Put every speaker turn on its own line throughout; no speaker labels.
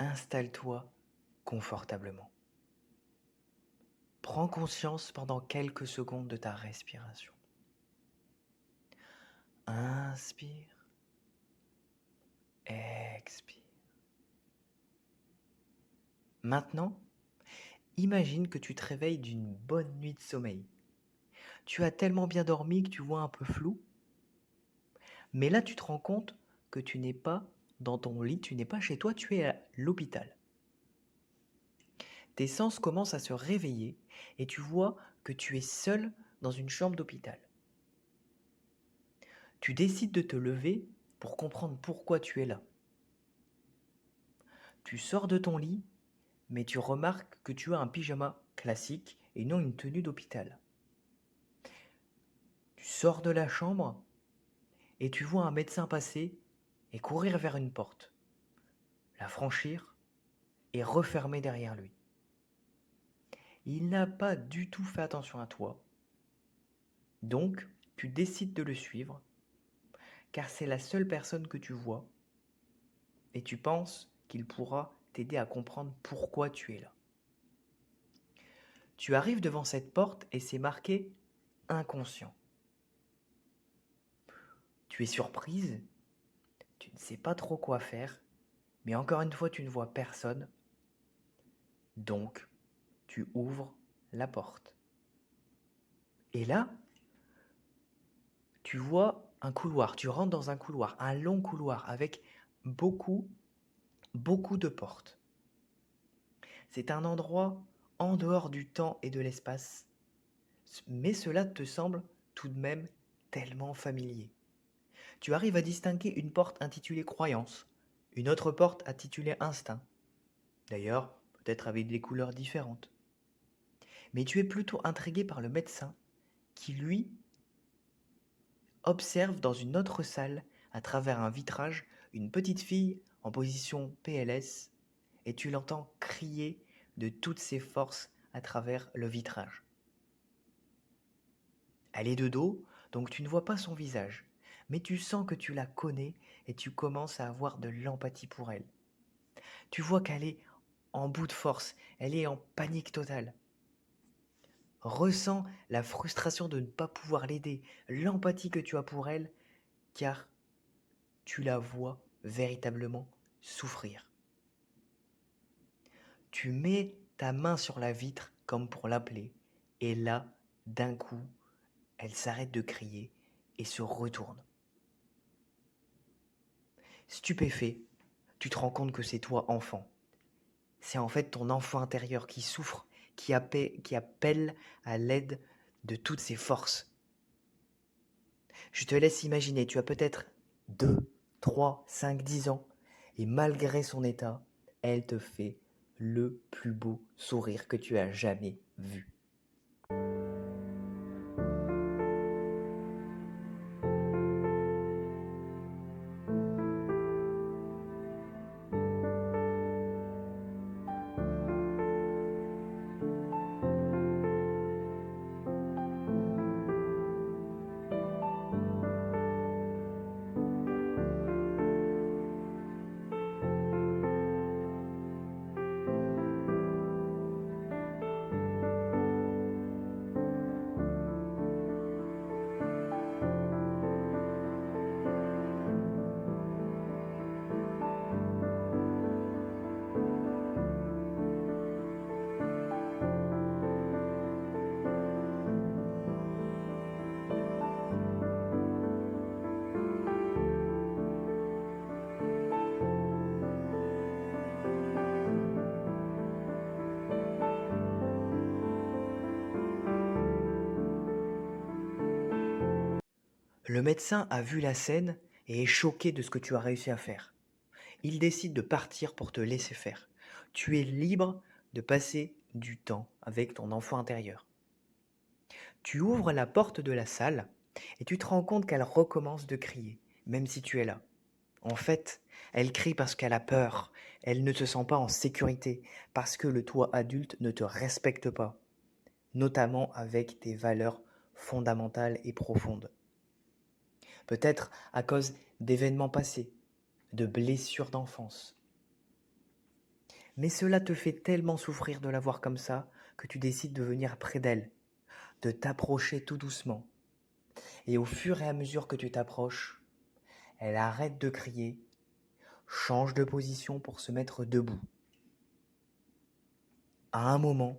Installe-toi confortablement. Prends conscience pendant quelques secondes de ta respiration. Inspire, expire. Maintenant, imagine que tu te réveilles d'une bonne nuit de sommeil. Tu as tellement bien dormi que tu vois un peu flou, mais là tu te rends compte que tu n'es pas dans ton lit, tu n'es pas chez toi, tu es à l'hôpital. Tes sens commencent à se réveiller et tu vois que tu es seul dans une chambre d'hôpital. Tu décides de te lever pour comprendre pourquoi tu es là. Tu sors de ton lit, mais tu remarques que tu as un pyjama classique et non une tenue d'hôpital. Tu sors de la chambre et tu vois un médecin passer et courir vers une porte, la franchir et refermer derrière lui. Il n'a pas du tout fait attention à toi, donc tu décides de le suivre car c'est la seule personne que tu vois et tu penses qu'il pourra t'aider à comprendre pourquoi tu es là. Tu arrives devant cette porte et c'est marqué inconscient. Tu es surprise, tu ne sais pas trop quoi faire, mais encore une fois tu ne vois personne, donc tu ouvres la porte. Et là, tu vois un couloir, tu rentres dans un couloir, un long couloir avec beaucoup, beaucoup de portes. C'est un endroit en dehors du temps et de l'espace, mais cela te semble tout de même tellement familier. Tu arrives à distinguer une porte intitulée Croyance, une autre porte intitulée Instinct, d'ailleurs peut-être avec des couleurs différentes. Mais tu es plutôt intrigué par le médecin qui, lui, observe dans une autre salle, à travers un vitrage, une petite fille en position PLS et tu l'entends crier de toutes ses forces à travers le vitrage. Elle est de dos, donc tu ne vois pas son visage, mais tu sens que tu la connais et tu commences à avoir de l'empathie pour elle. Tu vois qu'elle est en bout de force, elle est en panique totale. Ressens la frustration de ne pas pouvoir l'aider, l'empathie que tu as pour elle, car tu la vois véritablement souffrir. Tu mets ta main sur la vitre comme pour l'appeler, et là, d'un coup, elle s'arrête de crier et se retourne. Stupéfait, tu te rends compte que c'est toi enfant. C'est en fait ton enfant intérieur qui souffre, qui appelle à l'aide de toutes ses forces. Je te laisse imaginer, tu as peut-être 2, 3, 5, 10 ans, et malgré son état, elle te fait le plus beau sourire que tu as jamais vu. Le médecin a vu la scène et est choqué de ce que tu as réussi à faire. Il décide de partir pour te laisser faire. Tu es libre de passer du temps avec ton enfant intérieur. Tu ouvres la porte de la salle et tu te rends compte qu'elle recommence de crier, même si tu es là. En fait, elle crie parce qu'elle a peur, elle ne se sent pas en sécurité, parce que le toi adulte ne te respecte pas, notamment avec tes valeurs fondamentales et profondes. Peut-être à cause d'événements passés, de blessures d'enfance. Mais cela te fait tellement souffrir de la voir comme ça que tu décides de venir près d'elle, de t'approcher tout doucement. Et au fur et à mesure que tu t'approches, elle arrête de crier, change de position pour se mettre debout. À un moment,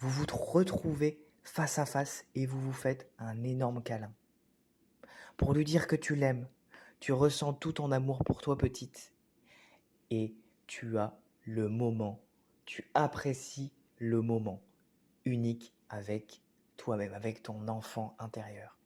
vous vous retrouvez face à face et vous vous faites un énorme câlin. Pour lui dire que tu l'aimes, tu ressens tout ton amour pour toi petite et tu as le moment, tu apprécies le moment unique avec toi-même, avec ton enfant intérieur.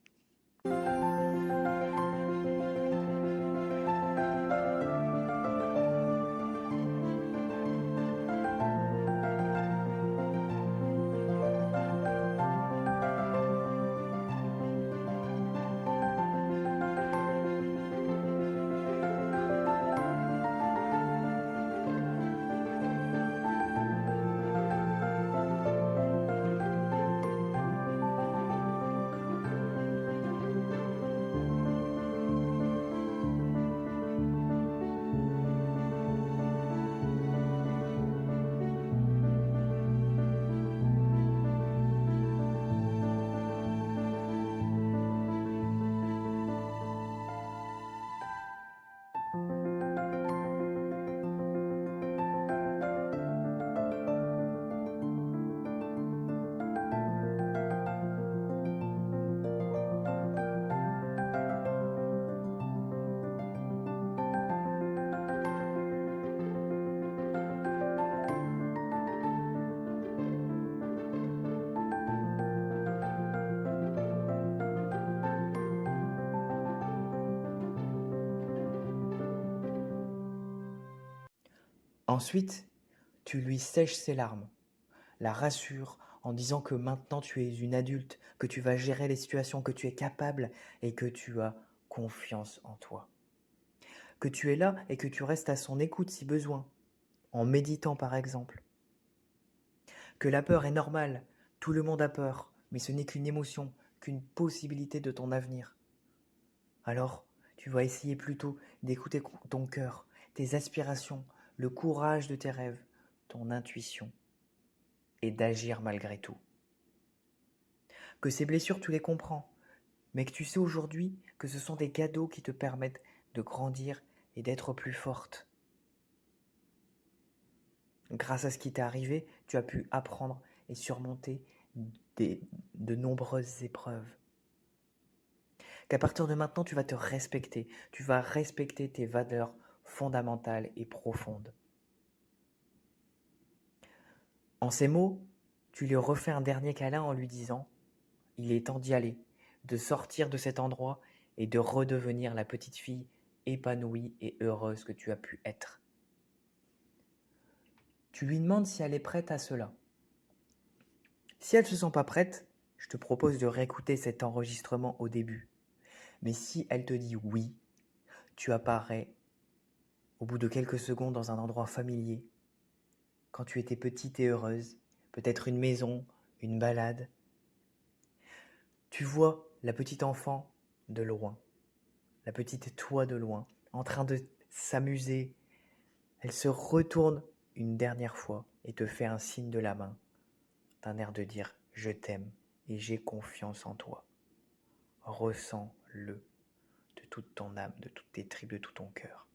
Ensuite, tu lui sèches ses larmes, la rassures en disant que maintenant tu es une adulte, que tu vas gérer les situations, que tu es capable et que tu as confiance en toi. Que tu es là et que tu restes à son écoute si besoin, en méditant par exemple. Que la peur est normale, tout le monde a peur, mais ce n'est qu'une émotion, qu'une possibilité de ton avenir. Alors, tu vas essayer plutôt d'écouter ton cœur, tes aspirations, le courage de tes rêves, ton intuition, et d'agir malgré tout. Que ces blessures, tu les comprends, mais que tu sais aujourd'hui que ce sont des cadeaux qui te permettent de grandir et d'être plus forte. Grâce à ce qui t'est arrivé, tu as pu apprendre et surmonter de nombreuses épreuves. Qu'à partir de maintenant, tu vas te respecter, tu vas respecter tes valeurs fondamentales et profondes. En ces mots, tu lui refais un dernier câlin en lui disant « Il est temps d'y aller, de sortir de cet endroit et de redevenir la petite fille épanouie et heureuse que tu as pu être. » Tu lui demandes si elle est prête à cela. Si elle ne se sent pas prête, je te propose de réécouter cet enregistrement au début. Mais si elle te dit oui, tu apparais au bout de quelques secondes dans un endroit familier, quand tu étais petite et heureuse, peut-être une maison, une balade. Tu vois la petite enfant de loin, la petite toi de loin, en train de s'amuser. Elle se retourne une dernière fois et te fait un signe de la main, d'un air de dire « Je t'aime et j'ai confiance en toi ». Ressens-le de toute ton âme, de toutes tes tripes, de tout ton cœur.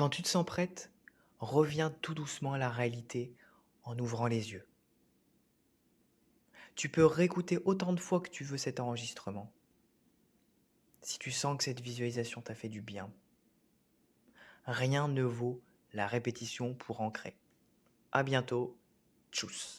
Quand tu te sens prête, reviens tout doucement à la réalité en ouvrant les yeux. Tu peux réécouter autant de fois que tu veux cet enregistrement. Si tu sens que cette visualisation t'a fait du bien, rien ne vaut la répétition pour ancrer. À bientôt. Tchuss.